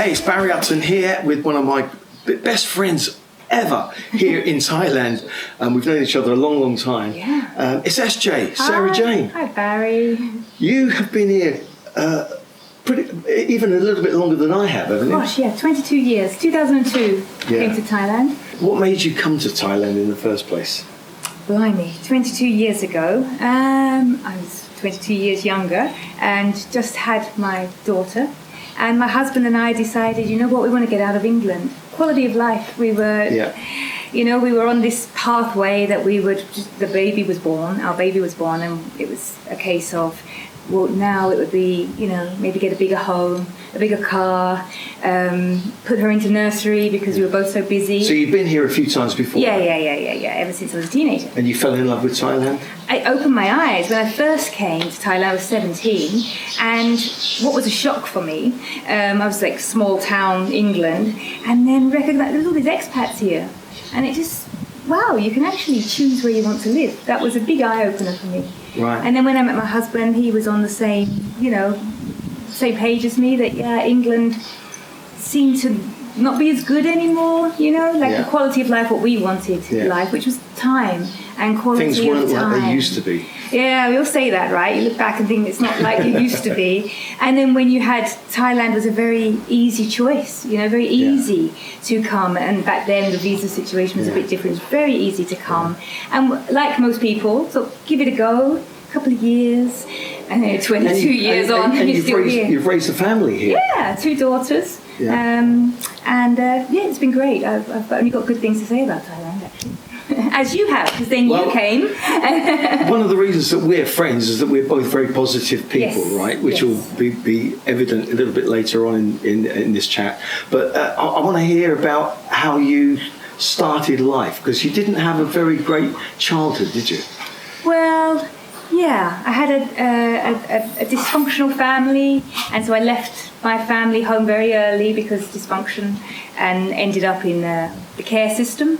Hey, it's Barry Upton here with one of my best friends ever here in Thailand. We've known each other a long, long time. Yeah. It's SJ, Sarah Jayne. Hi, Barry. You have been here even a little bit longer than I have, haven't you? Gosh, yeah, 22 years. 2002 came to Thailand. What made you come to Thailand in the first place? Blimey, 22 years ago. I was 22 years younger and just had my daughter. And my husband and I decided, you know what, we want to get out of England. Quality of life. We were, we were on this pathway that our baby was born, and it was a case of, well, now it would be, maybe get a bigger home, a bigger car, put her into nursery because we were both so busy. So you've been here a few times before? Yeah, ever since I was a teenager. And you fell in love with Thailand? I opened my eyes. When I first came to Thailand, I was 17, and what was a shock for me, I was like small town England, and then recognized there's all these expats here, and it just, wow, you can actually choose where you want to live. That was a big eye-opener for me. Right. And then when I met my husband, he was on the same page as me, that England seemed to not be as good anymore, the quality of life, what we wanted life, which was time and quality of time. Things weren't like they used to be. Yeah, we all say that, right? You look back and think it's not like it used to be. And then when you had, Thailand was a very easy choice, very easy to come. And back then the visa situation was a bit different. It was very easy to come. And like most people, so give it a go, a couple of years, and then 22 years on, and you're still here. You've raised a family here. Yeah, 2 daughters. Yeah. It's been great. I've only got good things to say about Thailand, actually. As you have, because then you came. One of the reasons that we're friends is that we're both very positive people, right? Which will be evident a little bit later on in this chat. But I want to hear about how you started life, because you didn't have a very great childhood, did you? Well, yeah, I had a dysfunctional family, and so I left my family home very early because dysfunction, and ended up in the care system,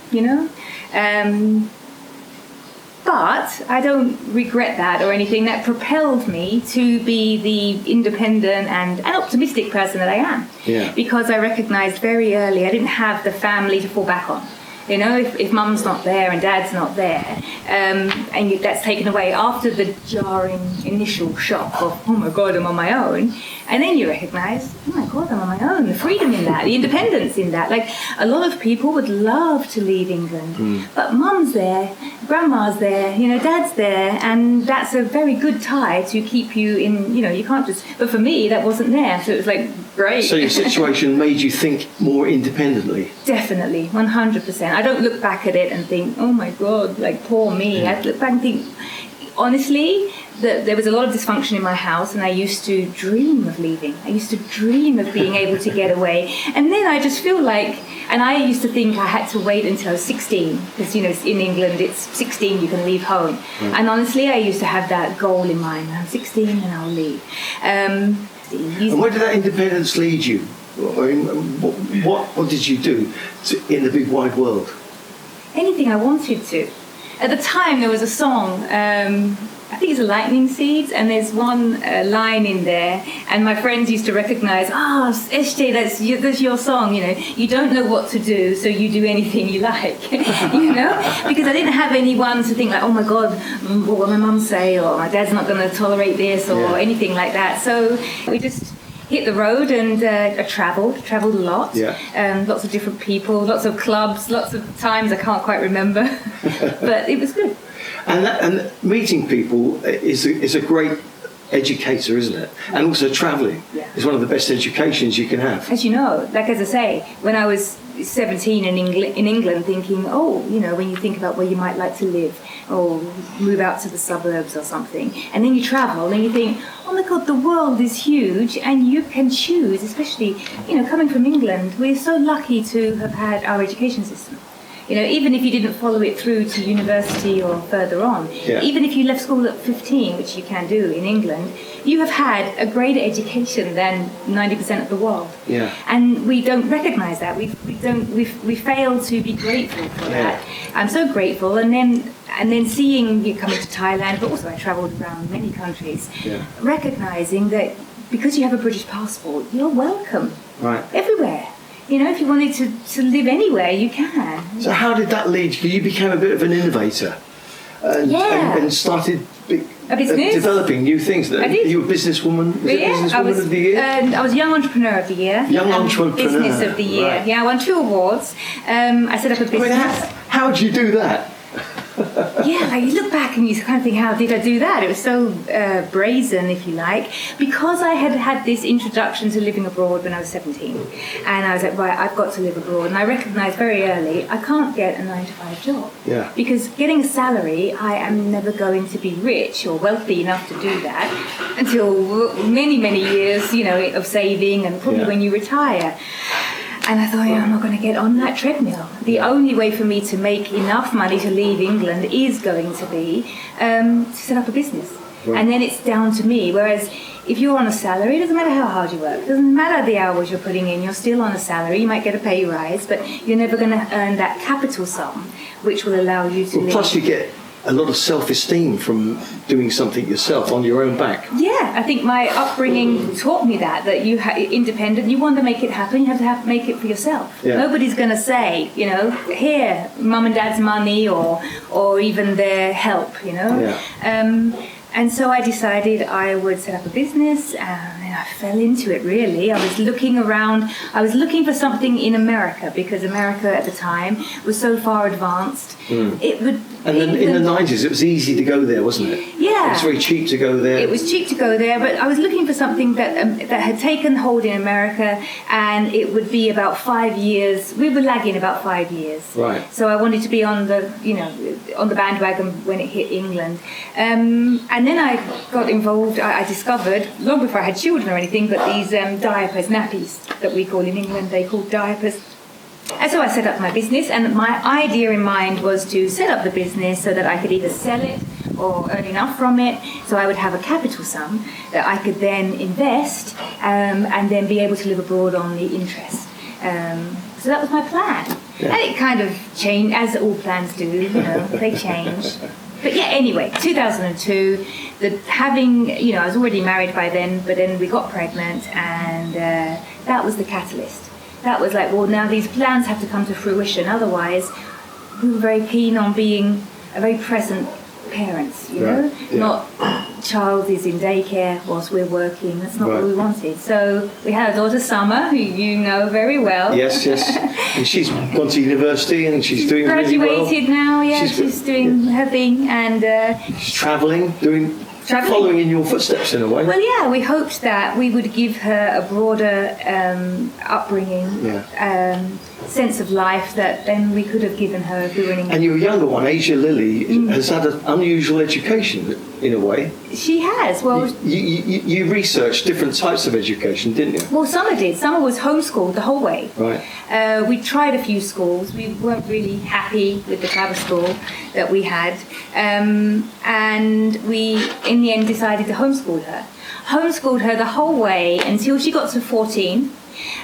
But I don't regret that or anything. That propelled me to be the independent and optimistic person that I am. Yeah. Because I recognized very early I didn't have the family to fall back on. If mum's not there and dad's not there, and that's taken away after the jarring initial shock of, oh my God, I'm on my own. And then you recognise, oh my God, I'm on my own. The freedom in that, the independence in that. Like, a lot of people would love to leave England, but mum's there, grandma's there, dad's there, and that's a very good tie to keep you in, you can't just, but for me, that wasn't there. So it was like, great. So your situation made you think more independently? Definitely, 100%. I don't look back at it and think, oh my God, like, poor me. I look back and think, honestly, there was a lot of dysfunction in my house, and I used to dream of leaving. I used to dream of being able to get away. And then I just feel like, and I used to think I had to wait until I was 16, because, in England, it's 16 you can leave home. And honestly, I used to have that goal in mind. I'm 16 and I'll leave. And where did that independence lead you? I mean, what did you do in the big wide world? Anything I wanted to. At the time, there was a song, I think it's a Lightning Seeds, and there's one line in there, and my friends used to recognise, SJ, that's your song, you don't know what to do, so you do anything you like, because I didn't have anyone to think like, oh my God, what will my mum say, or my dad's not going to tolerate this, or anything like that. So we just hit the road, and I travelled a lot. Lots of different people, lots of clubs, lots of times I can't quite remember, but it was good. And meeting people is a great educator, isn't it? And also travelling is one of the best educations you can have. As you know, as I say, when I was 17 in England, thinking, when you think about where you might like to live, or move out to the suburbs or something, and then you travel and you think, oh my God, the world is huge, and you can choose, especially, coming from England, we're so lucky to have had our education system. Even if you didn't follow it through to university or further on, even if you left school at 15, which you can do in England, you have had a greater education than 90% of the world. And we don't recognise that. We fail to be grateful for that. I'm so grateful. And then seeing you coming to Thailand, but also I travelled around many countries, recognising that because you have a British passport, you're welcome Right. everywhere. You know, if you wanted to live anywhere, you can. So how did that lead you? You became a bit of an innovator and started A business? developing new things. I did. You were a businesswoman? Was it Businesswoman of the Year? I was Young Entrepreneur of the Year. Young Entrepreneur. Business of the Year. Right. Yeah, I won 2 awards. I set up a business. How did you do that? Yeah, like you look back and you kind of think, how did I do that? It was so brazen, if you like, because I had had this introduction to living abroad when I was 17. And I was like, right, I've got to live abroad. And I recognised very early, I can't get a 9-to-5 job. Yeah. Because getting a salary, I am never going to be rich or wealthy enough to do that until many, many years, you know, of saving and probably when you retire. And I thought, I'm not going to get on that treadmill. The only way for me to make enough money to leave England is going to be to set up a business. Right. And then it's down to me. Whereas if you're on a salary, it doesn't matter how hard you work. It doesn't matter the hours you're putting in. You're still on a salary. You might get a pay rise, but you're never going to earn that capital sum, which will allow you to live. Plus you get a lot of self-esteem from doing something yourself on your own back. Yeah, I think my upbringing taught me that you independent, you want to make it happen, you have to make it for yourself. Yeah. Nobody's going to say, you know, here, mum and dad's money or even their help, you know. Yeah. And so I decided I would set up a business, and I fell into it, really. I was looking around. I was looking for something in America, because America at the time was so far advanced. It would. And then in the 90s, it was easy to go there, wasn't it? Yeah. It was very cheap to go there. It was cheap to go there, but I was looking for something that had taken hold in America, and it would be about 5 years. We were lagging about 5 years. Right. So I wanted to be on the bandwagon when it hit England. And then I got involved. I discovered, long before I had children or anything, but these diapers, nappies that we call in England, they call diapers. And so I set up my business, and my idea in mind was to set up the business so that I could either sell it or earn enough from it, so I would have a capital sum that I could then invest and then be able to live abroad on the interest. So that was my plan. Yeah. And it kind of changed, as all plans do, you know, they change. But yeah, anyway, 2002, I was already married by then, but then we got pregnant, and that was the catalyst. That was like, well, now these plans have to come to fruition. Otherwise, we were very keen on being a very present parents, you know? Yeah. Not child is in daycare whilst we're working. That's not what we wanted. So we had a daughter, Summer, who you know very well. Yes. And she's gone to university, and she's doing really well. Graduated now, yeah. She's doing her thing, and she's travelling, following in your footsteps in a way. Well, yeah, we hoped that we would give her a broader upbringing, sense of life that then we could have given her if we were in England. And your younger one, Asia Lily, has had an unusual education in a way. She has. Well, you researched different types of education, didn't you? Well, Summer did. Summer was homeschooled the whole way. Right. We tried a few schools. We weren't really happy with the Fabbaz school that we had, and we, in the end, decided to homeschool her. Homeschooled her the whole way until she got to 14.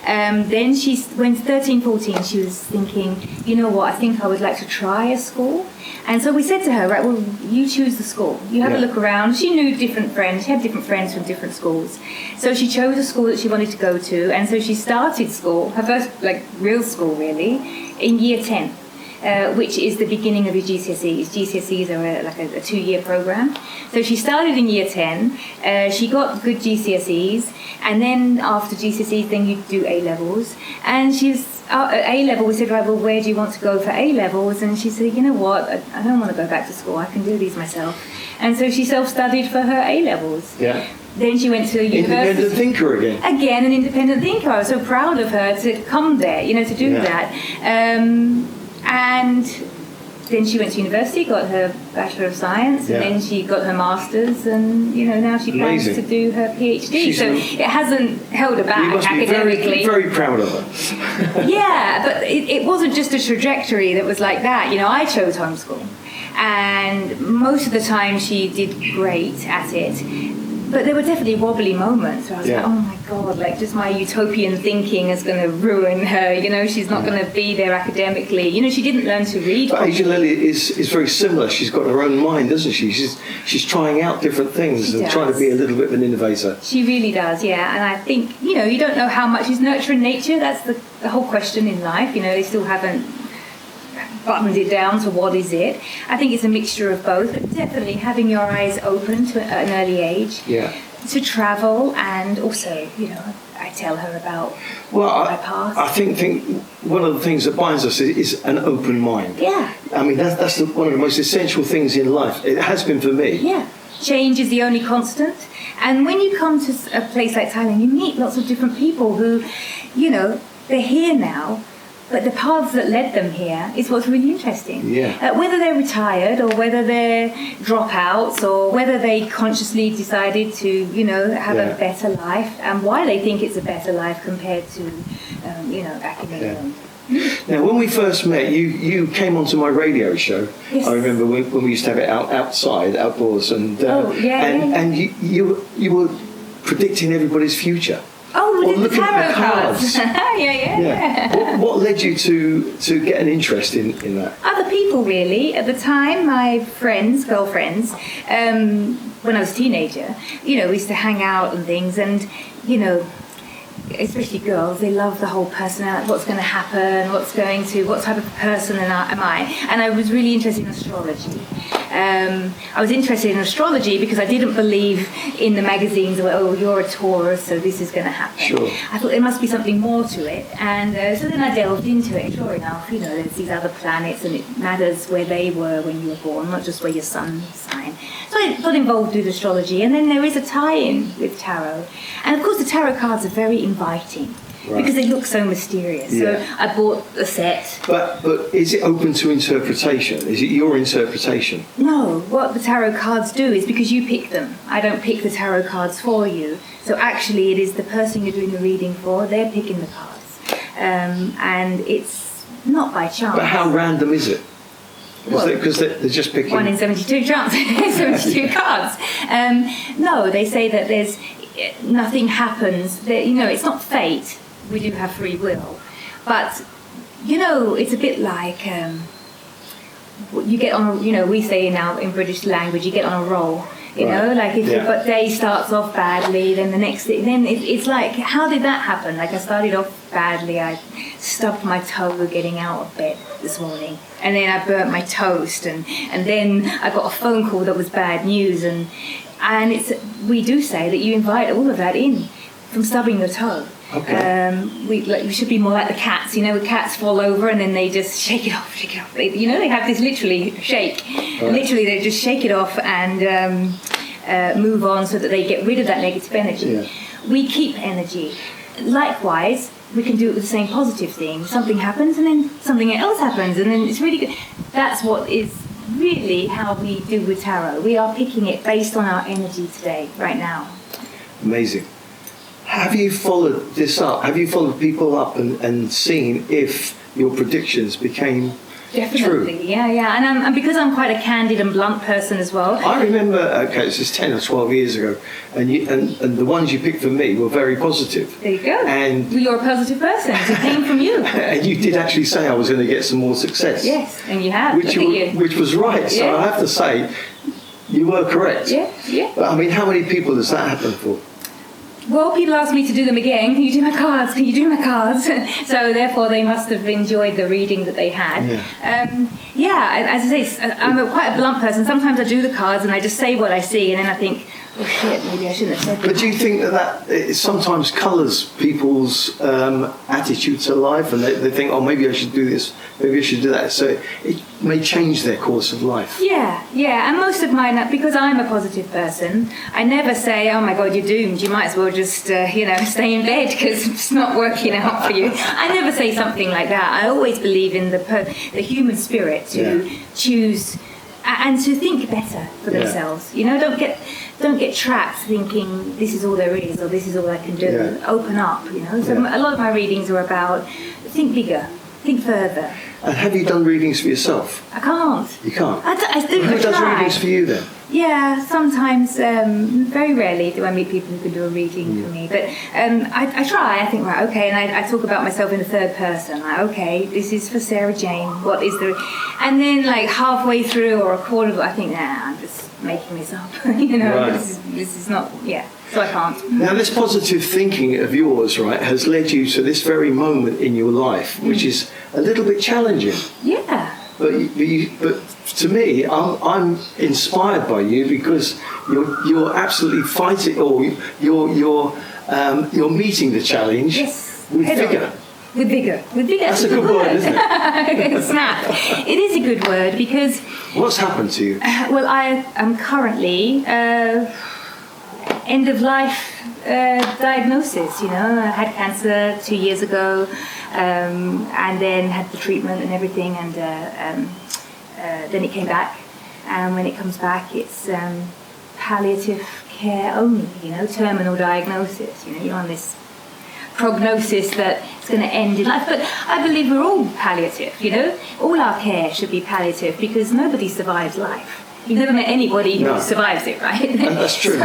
Then when 13, 14, she was thinking, you know what, I think I would like to try a school. And so we said to her, right, well, you choose the school. You have a look around. She knew different friends. She had different friends from different schools. So she chose a school that she wanted to go to. And so she started school, her first, real school, really, in year 10. Which is the beginning of your GCSEs. GCSEs are a 2-year program. So she started in year 10. She got good GCSEs, and then after GCSEs, then you do A-levels. And she was at A-level. We said, right, well, where do you want to go for A-levels? And she said, you know what, I don't want to go back to school. I can do these myself. And so she self-studied for her A-levels. Yeah. Then she went to university. Independent thinker again. Again, an independent thinker. I was so proud of her to come there, to do that. And then she went to university, got her Bachelor of Science, and then she got her Master's, and now she plans to do her PhD. So it hasn't held her back academically. You must be very, very proud of her. Yeah, but it wasn't just a trajectory that was like that. I chose homeschool, and most of the time she did great at it. But there were definitely wobbly moments where I was like, oh my God, like just my utopian thinking is going to ruin her. You know, she's not going to be there academically. You know, she didn't learn to read. But Asian Lily is very similar. She's got her own mind, doesn't she? She's trying out different things and trying to be a little bit of an innovator. She really does, yeah. And I think, you know, you don't know how much is nurture and nature. That's the whole question in life. You know, they still haven't buttoned it down to what is it. I think it's a mixture of both, but definitely having your eyes open to an early age. Yeah. To travel, and also, you know, I tell her about my past. I think one of the things that binds us is an open mind. Yeah. I mean, that's one of the most essential things in life. It has been for me. Yeah. Change is the only constant. And when you come to a place like Thailand, you meet lots of different people who, you know, they're here now, but the paths that led them here is what's really interesting. Yeah. Whether they're retired or whether they're dropouts or whether they consciously decided to, you know, have a better life and why they think it's a better life compared to, you know, back in England. Now, when we first met, you came onto my radio show. Yes. I remember when we used to have it outdoors, and and you were predicting everybody's future. Oh, we did the tarot cards. yeah. What led you to get an interest in that? Other people, really. At the time, my girlfriends, when I was a teenager, you know, we used to hang out and things, and, you know, especially girls, they love the whole personality, what's going to happen, what type of person am I? And I was really interested in astrology. I was interested in astrology because I didn't believe in the magazines where, oh, you're a Taurus, so this is going to happen. Sure. I thought there must be something more to it. And so then I delved into it. Sure enough, you know, there's these other planets and it matters where they were when you were born, not just where your sun sign. So I got involved with astrology, and then there is a tie-in with tarot. And of course the tarot cards are very inviting. Right. Because they look so mysterious. Yeah. So I bought a set. But is it open to interpretation? Is it your interpretation? No. What the tarot cards do is, because you pick them, I don't pick the tarot cards for you. So actually it is the person you're doing the reading for, they're picking the cards. And it's not by chance. But how random is it? Because they're just picking... 1 in 72 chance. 72 cards. No, they say that nothing happens. You know, it's not fate. We do have free will, but you know, it's a bit like you get on. You know, we say now in British language, you get on a roll. You know, like if your day starts off badly, then the next day, then it's like, how did that happen? Like I started off badly. I stubbed my toe getting out of bed this morning, and then I burnt my toast, and then I got a phone call that was bad news, and we do say that you invite all of that in from stubbing your toe. Okay. We should be more like the cats, you know, the cats fall over and then they just shake it off. You know, they have this literally shake. Right. Literally, they just shake it off and move on so that they get rid of that negative energy. Yeah. We keep energy. Likewise, we can do it with the same positive thing. Something happens and then something else happens, and then it's really good. That's what is really how we do with tarot. We are picking it based on our energy today, right now. Amazing. Have you followed this up? Have you followed people up and seen if your predictions became Definitely, true? Yeah. And because I'm quite a candid and blunt person as well. I remember, this is 10 or 12 years ago, and the ones you picked for me were very positive. There you go. And well, you're a positive person. It came from you. And you did actually say I was going to get some more success. Yes, and you have. Which was right. So yeah. I have to say, you were correct. Yeah. But I mean, how many people does that happen for? Well, people ask me to do them again. Can you do my cards? Can you do my cards? So therefore, they must have enjoyed the reading that they had. Yeah. As I say, I'm quite a blunt person. Sometimes I do the cards and I just say what I see, and then I think, oh shit, maybe I shouldn't have said that. But do you think that it sometimes colours people's attitude to life, and they think, oh, maybe I should do this, maybe I should do that, so it may change their course of life? Yeah, and most of mine, because I'm a positive person, I never say, oh my God, you're doomed, you might as well just, stay in bed because it's not working out for you. I never say something like that. I always believe in the human spirit to choose and to think better for themselves. You know, don't get trapped thinking this is all there is or this is all I can do. Yeah. Open up, you know. So a lot of my readings are about think bigger, think further. And have you done readings for yourself? I can't. You can't? Who does readings for you then? Yeah, sometimes, very rarely do I meet people who can do a reading for me. But I try, I think, right, okay, and I talk about myself in the third person. Like, okay, this is for Sarah Jayne. What is the... And then, like, halfway through or a quarter of it, I think, I'm just making this up. Right. This is not... Yeah, so I can't. Now, this positive thinking of yours, right, has led you to this very moment in your life, which is a little bit challenging. Yeah. But to me, I'm inspired by you because you're absolutely fighting, or you're meeting the challenge with vigour. With vigour. That's a good word, isn't it? Snap. It is a good word because... What's happened to you? Well, I am currently end of life diagnosis. I had cancer 2 years ago, and then had the treatment and everything, and then it came back. And when it comes back, it's palliative care only. Terminal diagnosis. You're on this prognosis that it's going to end in life. But I believe we're all palliative. All our care should be palliative because nobody survives life. You've never met anybody who survives it, right? And that's true.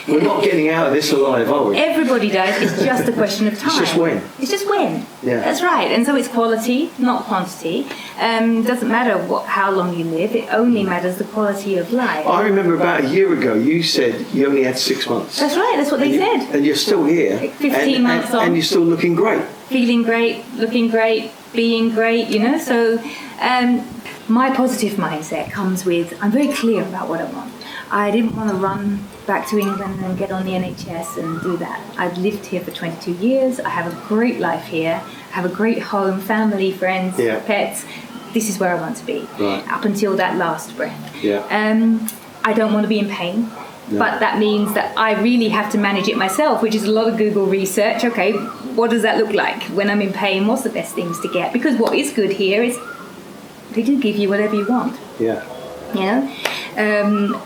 We're not getting out of this alive, are we? Everybody does. It's just a question of time. It's just when. Yeah. That's right. And so it's quality, not quantity. Doesn't matter how long you live. It only matters the quality of life. I remember about a year ago you said you only had 6 months. That's right. That's what they said. And you're still here. 15 months on. And you're still looking great. Feeling great, looking great, being great, So... my positive mindset comes with, I'm very clear about what I want. I didn't want to run back to England and get on the NHS and do that. I've lived here for 22 years. I have a great life here. I have a great home, family, friends, pets. This is where I want to be, up until that last breath. Yeah. I don't want to be in pain. No. But that means that I really have to manage it myself, which is a lot of Google research. Okay, what does that look like? When I'm in pain, what's the best things to get? Because what is good here is they do give you whatever you want. Yeah.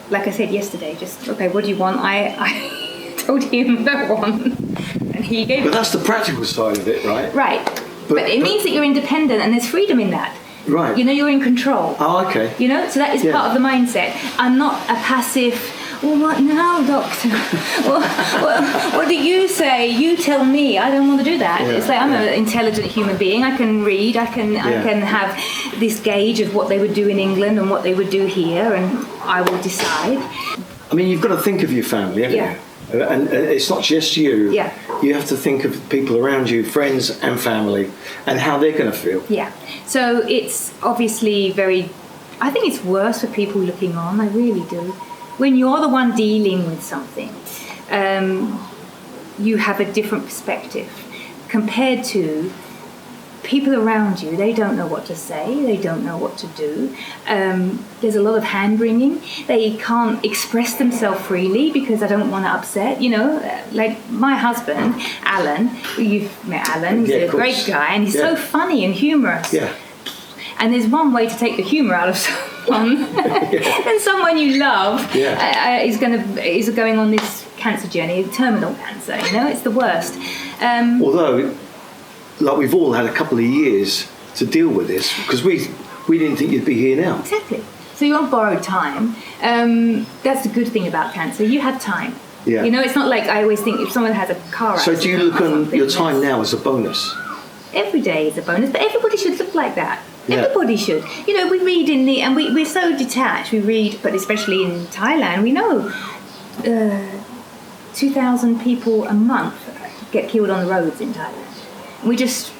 Like I said yesterday, what do you want? I told him that one, and he gave. But that's the practical side of it, right? Right. But it means that you're independent, and there's freedom in that. Right. You're in control. Oh, okay. So that is part of the mindset. I'm not a passive. Well, what now, doctor? What do you say? You tell me. I don't want to do that. Yeah, it's like I'm an intelligent human being. I can read. I can have this gauge of what they would do in England and what they would do here, and I will decide. I mean, you've got to think of your family, haven't you? And it's not just you. Yeah. You have to think of people around you, friends and family, and how they're going to feel. Yeah. So it's obviously I think it's worse for people looking on. I really do. When you're the one dealing with something, you have a different perspective compared to people around you. They don't know what to say. They don't know what to do. There's a lot of hand-wringing. They can't express themselves freely because I don't want to upset. Like my husband, Alan. You've met Alan. He's a great guy, and he's so funny and humorous. Yeah. And there's one way to take the humour out of someone, and someone you love is going on this cancer journey, terminal cancer. It's the worst. Although, like we've all had a couple of years to deal with this because we didn't think you'd be here now. Exactly. So you're on borrowed time. That's the good thing about cancer. You have time. Yeah. It's not like I always think if someone has a car accident. So do you look on your time now as a bonus? Every day is a bonus, but everybody should look like that. Yeah. Everybody should. We read and we're so detached. We read, but especially in Thailand, we know 2,000 people a month get killed on the roads in Thailand. We just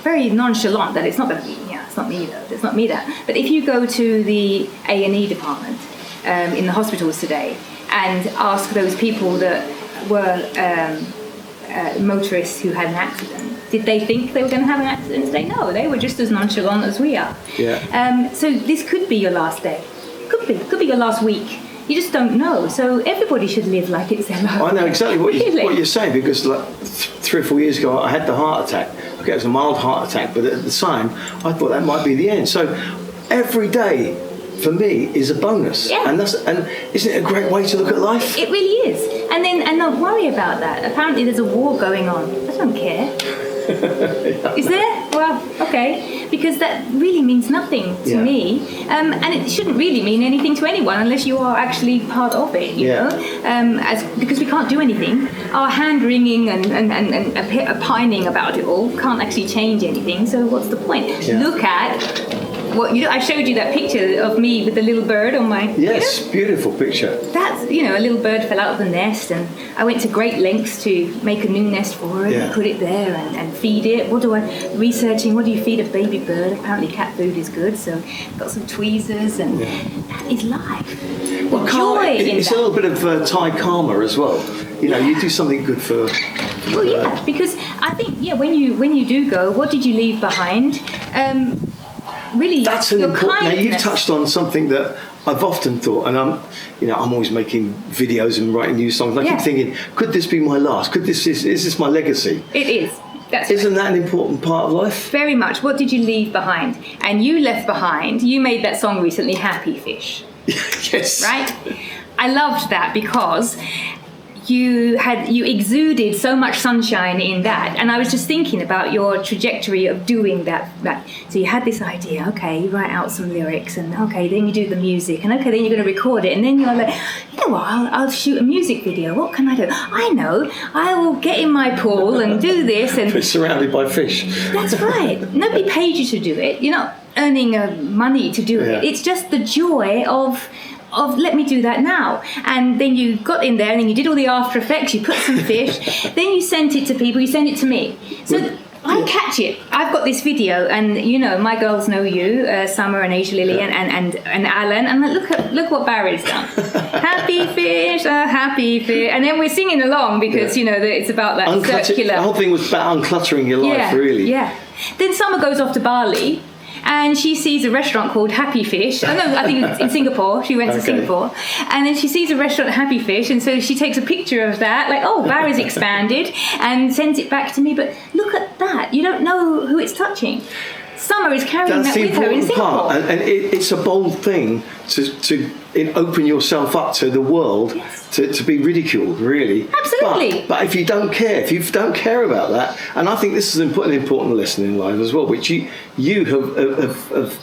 very nonchalant that it's not going to be. It's not me though. It's not me that. But if you go to the A&E department in the hospitals today and ask those people that were motorists who had an accident. Did they think they were going to have an accident today? No, they were just as nonchalant as we are. Yeah. So this could be your last day. Could be your last week. You just don't know. So everybody should live like it's their last. I know exactly what you're saying because like 3 or 4 years ago I had the heart attack. Okay, it was a mild heart attack, but at the time I thought that might be the end. So every day for me is a bonus. Yeah. And isn't it a great way to look at life? It really is. And don't worry about that. Apparently there's a war going on. I don't care. Is there? well, okay, because that really means nothing to me, and it shouldn't really mean anything to anyone unless you are actually part of it, you know, because we can't do anything. Our hand-wringing and pining about it all can't actually change anything, so what's the point? Look at I showed you that picture of me with the little bird on my... Yes, beautiful picture. That's, a little bird fell out of the nest, and I went to great lengths to make a new nest for it and put it there and feed it. What do you feed a baby bird? Apparently cat food is good, so I've got some tweezers, and that is life. Well, joy it's a little bit of Thai karma as well. You do something good for... Well, yeah, because I think, when you do go, what did you leave behind? Really, that's an important. Now you've touched on something that I've often thought, and I'm always making videos and writing new songs. And I keep thinking, could this be my last? Is this my legacy? It is. Isn't that an important part of life? Very much. What did you leave behind? And you left behind. You made that song recently, "Happy Fish." Yes. Right. I loved that because you exuded so much sunshine in that, and I was just thinking about your trajectory of doing that. So you had this idea, okay, you write out some lyrics, and okay, then you do the music, and okay, then you're going to record it, and then you're like, I'll shoot a music video. What can I do? I know, I will get in my pool and do this, and we're surrounded by fish. That's right. Nobody paid you to do it. You're not earning money to do it. It's just the joy of let me do that now. And then you got in there and then you did all the after effects, you put some fish, then you sent it to people, you sent it to me. So I catch it. I've got this video, and my girls know you, Summer and Asia Lily and Alan, and look what Barry's done. Happy fish, happy fish. And then we're singing along because it's about that circular. The whole thing was about uncluttering your life, really. Yeah. Then Summer goes off to Bali, and she sees a restaurant called Happy Fish. Oh, no, I think it's in Singapore. She went to Singapore. And then she sees a restaurant, Happy Fish, and so she takes a picture of that, like, oh, Barry's expanded, and sends it back to me. But look at that. You don't know who it's touching. Summer is carrying that with her in Singapore. Part. And it's a bold thing to open yourself up to the world, to be ridiculed, really. Absolutely. But if you don't care about that, and I think this is an important lesson in life as well, which you have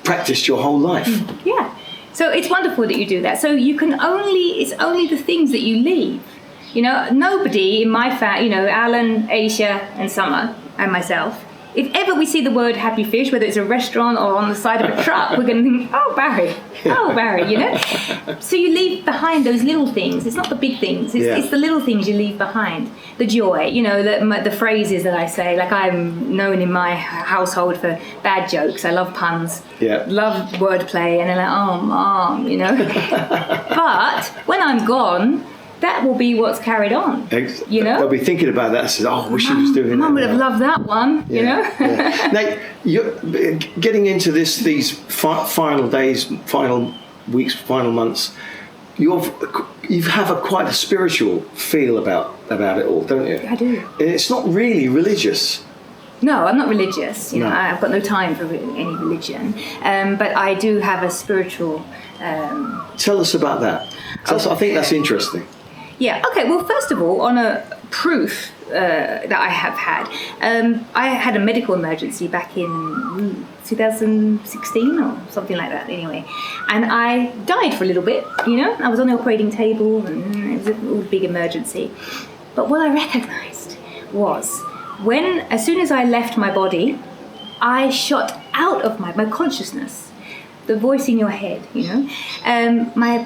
practiced your whole life. Yeah. So it's wonderful that you do that. So it's only the things that you leave. Nobody in my family, Alan, Aisha, and Summer, and myself, if ever we see the word Happy Fish, whether it's a restaurant or on the side of a truck, we're going to think, oh, Barry, So you leave behind those little things. It's not the big things. It's the little things you leave behind. The joy, the phrases that I say. Like, I'm known in my household for bad jokes. I love puns. Yeah. Love wordplay. And they're like, oh, Mom, But when I'm gone, that will be what's carried on. They'll be thinking about that and say, oh, I wish she was doing that. Mum would have loved that one, Yeah. Now, you're getting into these final days, final weeks, final months, you have quite a spiritual feel about it all, don't you? I do. And it's not really religious. No, I'm not religious. I've got no time for any religion. But I do have a spiritual... Tell us about that. I think that's interesting. Yeah, okay, well, first of all, on a proof that I have had, I had a medical emergency back in 2016 or something like that, anyway. And I died for a little bit, I was on the operating table, and it was a big emergency. But what I recognised was as soon as I left my body, I shot out of my consciousness. The voice in your head, my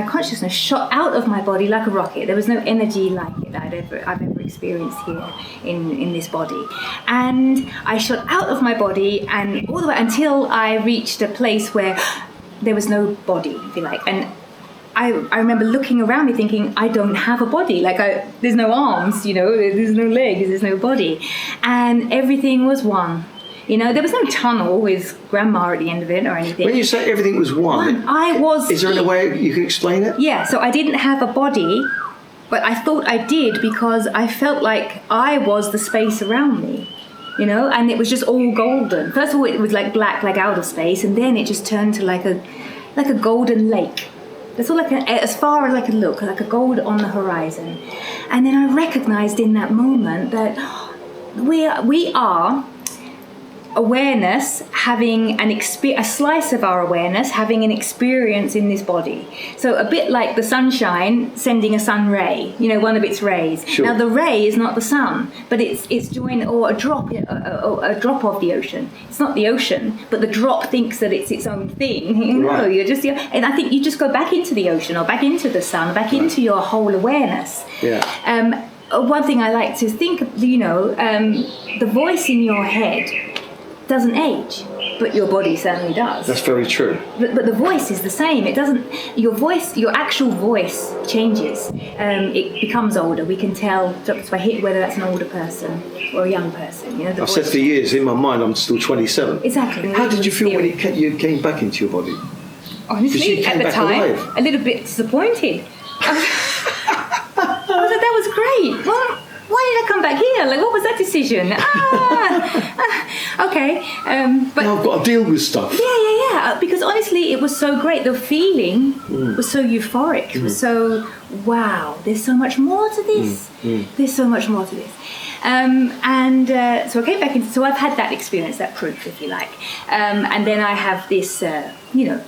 consciousness shot out of my body like a rocket. There was no energy like it that I've ever experienced here in this body. And I shot out of my body and all the way until I reached a place where there was no body, if you like. And I remember looking around me thinking, I don't have a body. There's no arms, there's no legs, there's no body. And everything was one. There was no tunnel with grandma at the end of it or anything. When you say everything was one, I was... Is there any way you can explain it? Yeah, so I didn't have a body, but I thought I did because I felt like I was the space around me, and it was just all golden. First of all, it was like black, like outer space, and then it just turned to like a golden lake. That's all as far as I could look, like a gold on the horizon. And then I recognized in that moment that we are awareness having a slice of our awareness having an experience in this body. So a bit like the sunshine sending a sun ray, one of its rays. Sure. Now the ray is not the sun, but it's joined, or a drop of the ocean. It's not the ocean, but the drop thinks that it's its own thing. Right. You're just, and I think you just go back into the ocean or back into the sun, back into your whole awareness. Yeah. One thing I like to think, the voice in your head doesn't age, but your body certainly does. That's very true. But the voice is the same. It doesn't. Your actual voice changes. It becomes older. We can tell just by whether that's an older person or a young person. I've said for years, in my mind, I'm still 27. Exactly. How did you feel when you came back into your body? Honestly, at the time, a little bit disappointed. I was like, that was great. Well, why did I come back here? Like, what was that decision? Okay. But now I've got to deal with stuff. Yeah. Because honestly, it was so great. The feeling was so euphoric. It was so, wow, there's so much more to this. There's so much more to this. So I came back into, so I've had that experience, that proof, if you like. And then I have this,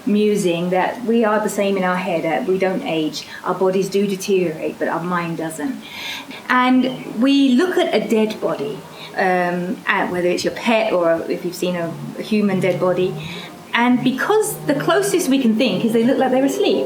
musing that we are the same in our head. We don't age. Our bodies do deteriorate, but our mind doesn't. And we look at a dead body, whether it's your pet or if you've seen a human dead body. And because the closest we can think is they look like they're asleep.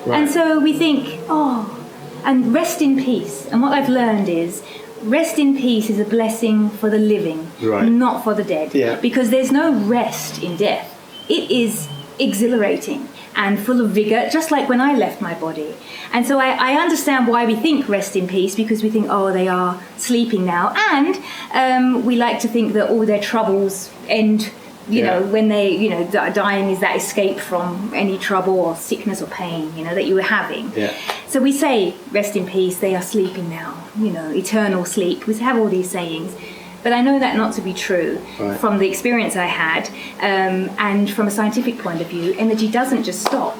Right. And so we think, and rest in peace. And what I've learned is, rest in peace is a blessing for the living, not for the dead. Yeah. Because there's no rest in death. It is exhilarating and full of vigor, just like when I left my body. And so I understand why we think rest in peace, because we think, they are sleeping now. And we like to think that all their troubles end, when they, dying is that escape from any trouble or sickness or pain, that you were having. Yeah. So we say, rest in peace, they are sleeping now, eternal sleep. We have all these sayings. But I know that not to be true from the experience I had, and from a scientific point of view. Energy doesn't just stop.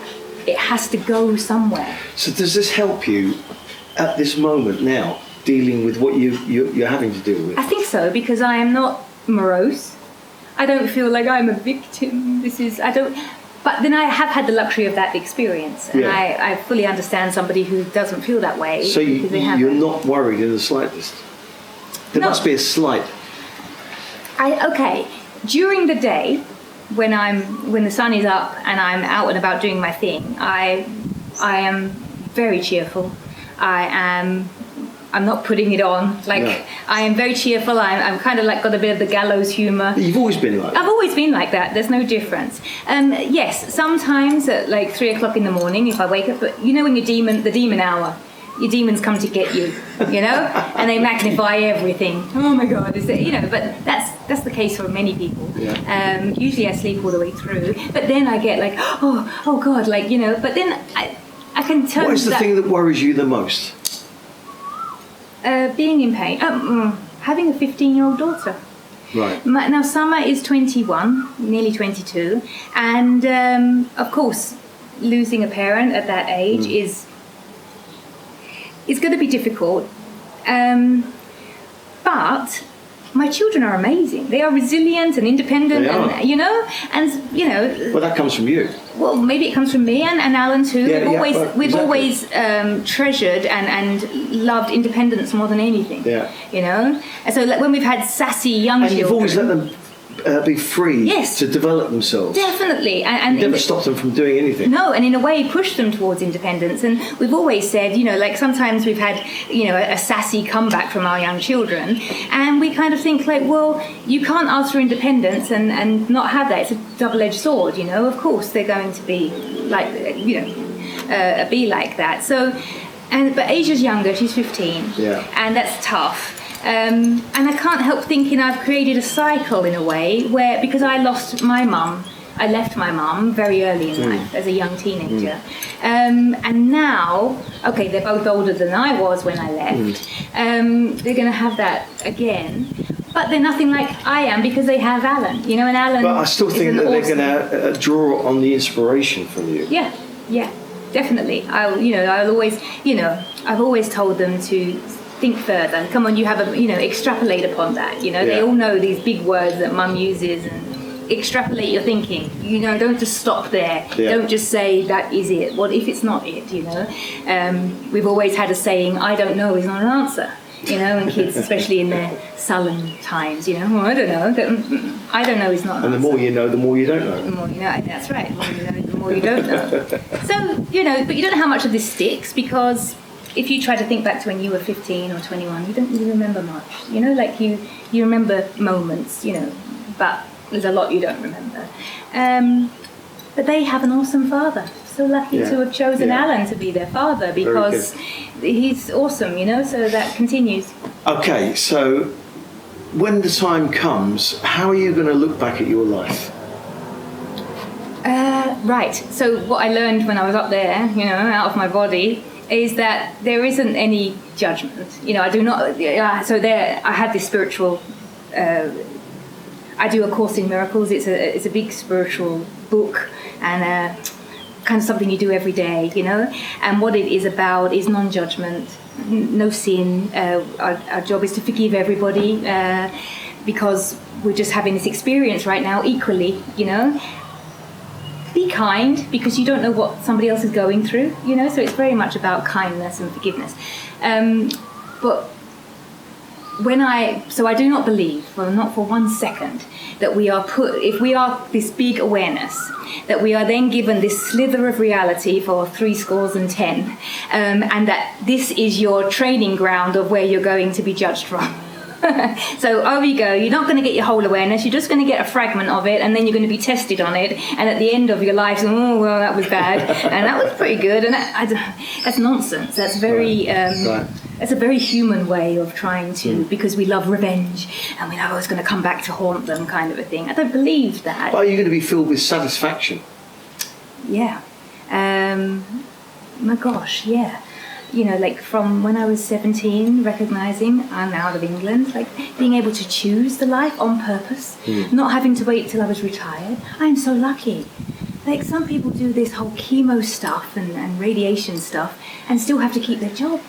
It has to go somewhere. So does this help you at this moment now, dealing with what you're having to deal with? I think so, because I am not morose. I don't feel like I'm a victim. But then I have had the luxury of that experience, and I fully understand somebody who doesn't feel that way. So you're not worried in the slightest? There must be a slight. During the day, when the sun is up and I'm out and about doing my thing, I am very cheerful. I'm not putting it on. I am very cheerful. I'm kind of got a bit of the gallows humour. You've always been like that. I've always been like that. There's no difference. Yes, sometimes at 3:00 in the morning, if I wake up, but when the demon hour, your demons come to get you, and they magnify everything. Oh my God, but that's the case for many people. Yeah. Usually I sleep all the way through, but then I get oh God, but then I can turn. What is the thing that worries you the most? Being in pain. Having a 15-year-old daughter. Right. Now Summer is 21, nearly 22, and of course, losing a parent at that age is going to be difficult. But my children are amazing. They are resilient and independent, Well, that comes from you. Well, maybe it comes from me and Alan too. We've always treasured and loved independence more than anything. Yeah. And so when we've had sassy young children, you've always let them be free to develop themselves. Definitely. And never stopped them from doing anything. No, and in a way pushed them towards independence. And we've always said, sometimes we've had, a sassy comeback from our young children. And we kind of think you can't ask for independence and not have that. It's a double-edged sword, Of course they're going to be be like that. So, but Asia's younger, she's 15. Yeah. And that's tough. And I can't help thinking I've created a cycle in a way where, because I lost my mum, I left my mum very early in life as a young teenager. And now, they're both older than I was when I left. They're going to have that again. But they're nothing like I am because they have Alan, and Alan. But I still think that they're going to draw on the inspiration from you. Yeah, definitely. I'll always, I've always told them to think further. Come on, you have extrapolate upon that. They all know these big words that mum uses, and extrapolate your thinking. Don't just stop there. Yeah. Don't just say that is it. What if it's not it? We've always had a saying, I don't know is not an answer. And kids, especially in their sullen times, well, I don't know. I don't know is not an answer. And the more you know, the more you don't know. The more you know, that's right. The more you know, the more you don't know. So, but you don't know how much of this sticks, because if you try to think back to when you were 15 or 21, you don't really remember much. Like you remember moments, but there's a lot you don't remember. But they have an awesome father. So lucky to have chosen Alan to be their father, because he's awesome, so that continues. Okay, so when the time comes, how are you going to look back at your life? Right, so what I learned when I was up there, out of my body, is that there isn't any judgment. I do not, so there, I had this spiritual, I do A Course in Miracles. It's a big spiritual book, and kind of something you do every day, and what it is about is non-judgment, no sin. Our job is to forgive everybody, because we're just having this experience right now equally, Be kind, because you don't know what somebody else is going through, so it's very much about kindness and forgiveness. But I do not believe, well, not for 1 second, that if we are this big awareness, that we are then given this slither of reality for 70, and that this is your training ground of where you're going to be judged from. So over you go. You're not going to get your whole awareness. You're just going to get a fragment of it, and then you're going to be tested on it. And at the end of your life, oh well, that was bad, and that was pretty good. And that's nonsense. That's very. It's a very human way of trying to, because we love revenge, and we know it's going to come back to haunt them, kind of a thing. I don't believe that. But are you going to be filled with satisfaction? Yeah. My gosh, yeah. Like from when I was 17, recognizing I'm out of England, like being able to choose the life on purpose, not having to wait till I was retired. I'm so lucky. Like some people do this whole chemo stuff and radiation stuff and still have to keep their job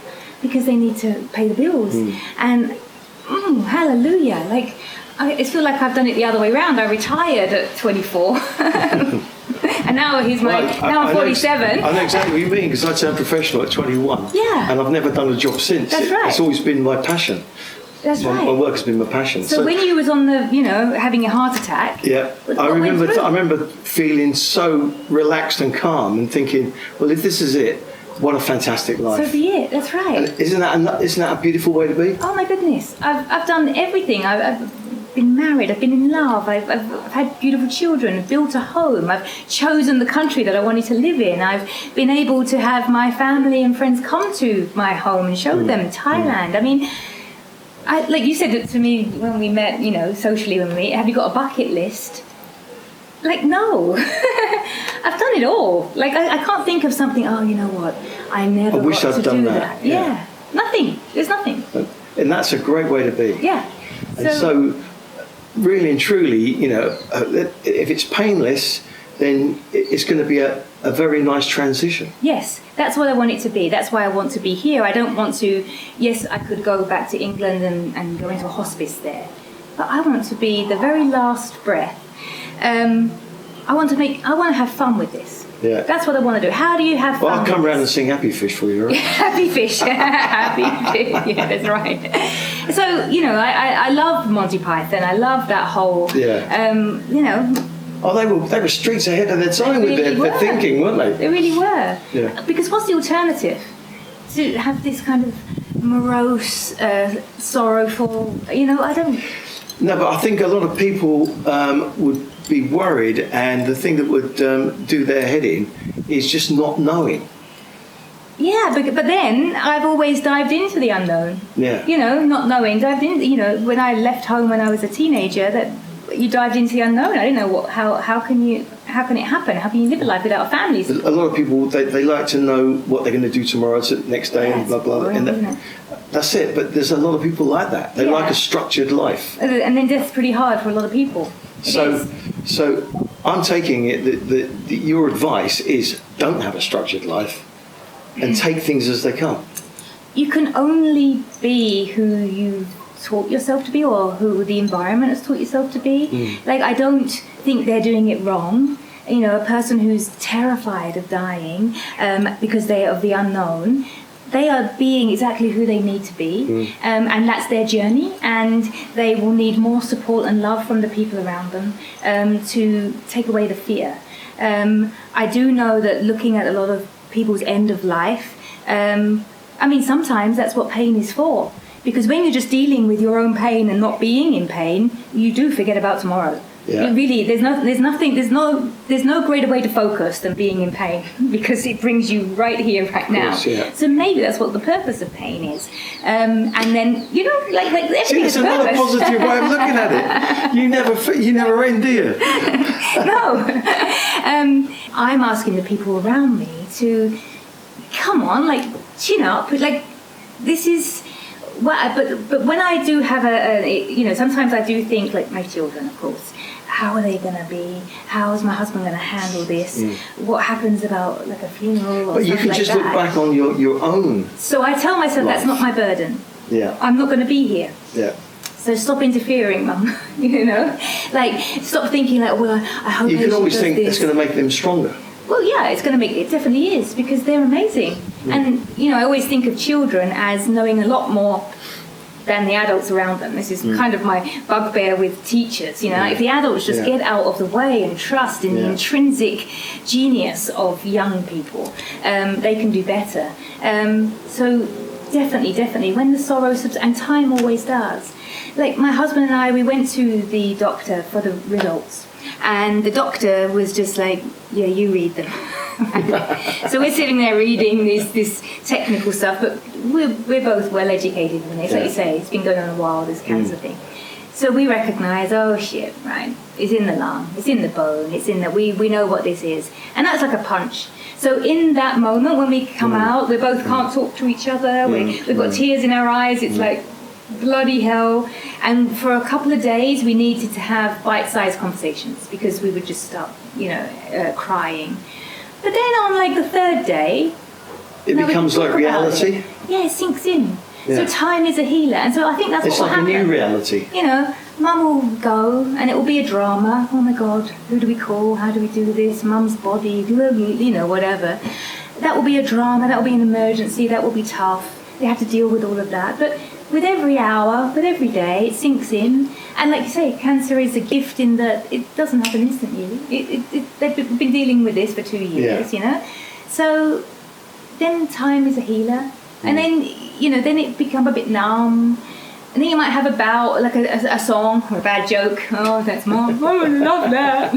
because they need to pay the bills. And hallelujah. Like I feel like I've done it the other way around. I retired at 24. And now now I'm 47. I know exactly what you mean, because I turned professional at 21. Yeah. And I've never done a job since. That's right. It's always been my passion. That's right. My work has been my passion. So when you was on the, having a heart attack. Yeah. I remember feeling so relaxed and calm and thinking, well, if this is it, what a fantastic life. So be it. That's right. And isn't that a beautiful way to be? Oh my goodness. I've done everything. I've been married, I've been in love, I've had beautiful children, I've built a home, I've chosen the country that I wanted to live in, I've been able to have my family and friends come to my home and show them Thailand. I mean, like you said to me when we met, socially when we meet, have you got a bucket list? Like, no. I've done it all. Like, I can't think of something, oh, you know what, I never got to do that. Yeah. Nothing. There's nothing. And that's a great way to be. Yeah. And so really and truly, if it's painless, then it's going to be a very nice transition. Yes, that's what I want it to be. That's why I want to be here. I don't want to, yes, I could go back to England and go into a hospice there, but I want to be the very last breath. I want to have fun with this. Yeah. That's what I want to do. How do you have fun? Well, I'll come around and sing Happy Fish for you, right? Happy Fish. Happy Fish. Yeah, that's right. So, I love Monty Python. I love that whole, Oh, they were streets ahead of their time with their thinking, weren't they? They really were. Yeah. Because what's the alternative? To have this kind of morose, sorrowful, I don't... No, but I think a lot of people would be worried, and the thing that would do their head in is just not knowing. Yeah, but then I've always dived into the unknown. Yeah. Not knowing. Dived in. When I left home when I was a teenager, that you dived into the unknown. I didn't know how can it happen? How can you live a life without a family? A lot of people they like to know what they're going to do tomorrow, next day, and blah blah. Boring, and that's it. But there's a lot of people like that. They like a structured life. And then death's pretty hard for a lot of people. So I'm taking it that your advice is don't have a structured life and take things as they come. you can only be who you taught yourself to be, or who the environment has taught yourself to be. Like, I don't think they're doing it wrong. You know, a person who's terrified of dying because they're of the unknown, they are being exactly who they need to be, and that's their journey, and they will need more support and love from the people around them to take away the fear. I do know that looking at a lot of people's end of life, I mean, sometimes that's what pain is for. Because when you're just dealing with your own pain and not being in pain, you do forget about tomorrow. Yeah. Really, there's no greater way to focus than being in pain, because it brings you right here, right now. Course, yeah. So maybe that's what the purpose of pain is. And then, you know, like everything It's has another purpose. positive way of looking at it. You never end, do you? No. I'm asking the people around me to come on, like, chin up. Like, this is. Well, but when I do have you know, sometimes I do think, like, my children, of course, how are they going to be? How is my husband going to handle this? What happens about, like, a funeral or But you can like just that? look back on your own. So I tell myself that's not my burden. Yeah. I'm not going to be here. Yeah. So stop interfering, Mum. You know, like, stop thinking like, well, I hope You can Aisha always does think this. it's going to make them stronger. Well, yeah, it definitely is, because they're amazing. And, you know, I always think of children as knowing a lot more than the adults around them. This is kind of my bugbear with teachers, you know, if the adults just get out of the way and trust in the intrinsic genius of young people, they can do better. So definitely, when the sorrow and time always does. Like, my husband and I, we went to the doctor for the results, and the doctor was just like, yeah, you read them. So we're sitting there reading this technical stuff, but we're both well educated in this. Like you say, it's been going on a while, this cancer thing. So we recognise, oh shit, right, it's in the lung, it's in the bone, it's in the, we know what this is. And that's like a punch. So in that moment when we come out, we both can't talk to each other, we've got tears in our eyes, it's like bloody hell. And for a couple of days we needed to have bite-sized conversations, because we would just start, you know, crying. But then on, like, the third day, It becomes like reality. Yeah, it sinks in. Yeah. So time is a healer, and so I think that's It's what will like a happen. new reality. You know, Mum will go, and it will be a drama. Oh my God, who do we call? How do we do this? Mum's body, you know, whatever. That will be a drama. That will be an emergency. That will be tough. They have to deal with all of that. But with every hour, with every day, it sinks in. And like you say, cancer is a gift in that it doesn't happen instantly. They've been dealing with this for 2 years, you know. So then time is a healer. And then, you know, then it becomes a bit numb. And then you might have a bout, like a song or a bad joke. Oh, that's Mom. Oh, I love that.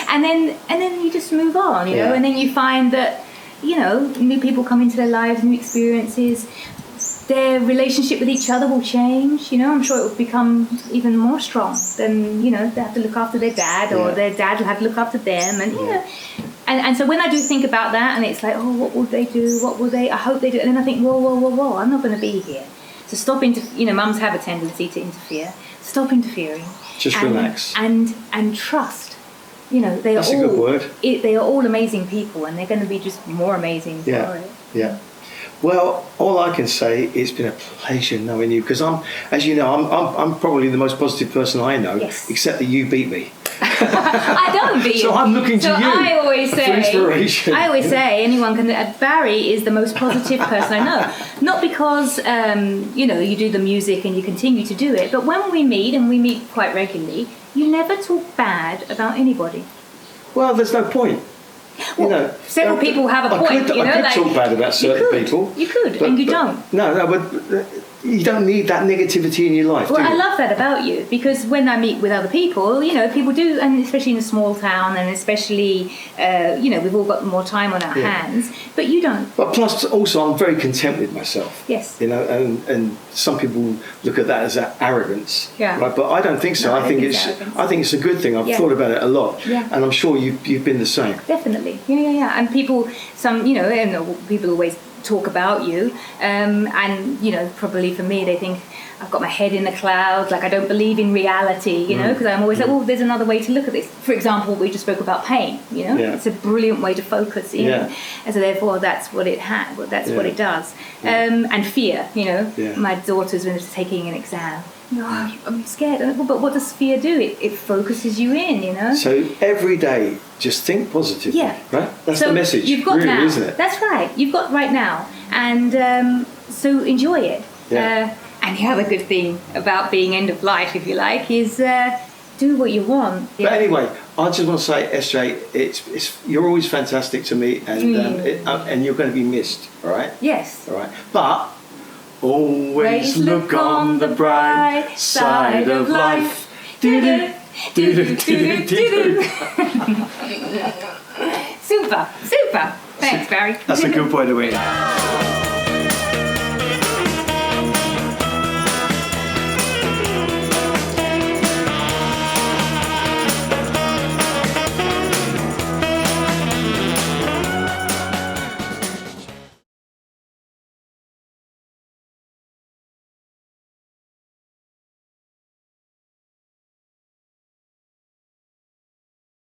and then you just move on, you know. And then you find that, you know, new people come into their lives, new experiences. Their relationship with each other will change, you know. I'm sure it will become even more strong. Then, you know, they have to look after their dad, or their dad will have to look after them, and you know. And so when I do think about that, and it's like, oh, what will they do? What will they? I hope they do. And then I think, whoa, I'm not going to be here. So stop you know, mums have a tendency to interfere. Stop interfering. Just relax. And trust. You know, they are That's a good word. They are all amazing people, and they're going to be just more amazing for it. Yeah. Well, all I can say, it's been a pleasure knowing you, because as you know, I'm probably the most positive person I know, except that you beat me. I don't beat you. So I'm looking to you I always say, for inspiration. I always say anyone can. Barry is the most positive person I know. Not because you know, you do the music and you continue to do it, but when we meet, and we meet quite regularly, you never talk bad about anybody. Well, there's no point. Well, you know, several people have a point. I could talk bad about certain people. You could, and you don't. No, but you don't need that negativity in your life. Well, do you? I love that about you, because when I meet with other people, you know, people do, and especially in a small town, and especially, you know, we've all got more time on our hands, but you don't. But plus, also, I'm very content with myself. Yes. You know, and some people look at that as arrogance. Yeah. Right? But I don't think so. No, I think it's a good thing. I've thought about it a lot. Yeah. And I'm sure you've been the same. Definitely. Yeah. And people, you know, and people always talk about you. And, you know, probably for me, they think I've got my head in the clouds, like I don't believe in reality, you know, because I'm always like, well, there's another way to look at this. For example, we just spoke about pain, you know, it's a brilliant way to focus in. And so therefore, that's what it has, that's what it does. And fear, you know, my daughter's when she's taking an exam. Oh, I'm scared. But what does fear do? It focuses you in, you know. So every day, just think positively. Yeah. Right? That's so the message. You've got really, now. Isn't it? That's right. You've got right now. And so enjoy it. Yeah. And the other good thing about being end of life, if you like, is do what you want. But anyway, I just want to say, SJ, it's you're always fantastic to me, and and you're going to be missed. All right. Yes. All right. But always look on the bright side of life. Do-do, do-do, do-do, do-do. Super. Thanks, Barry. That's a good way to end.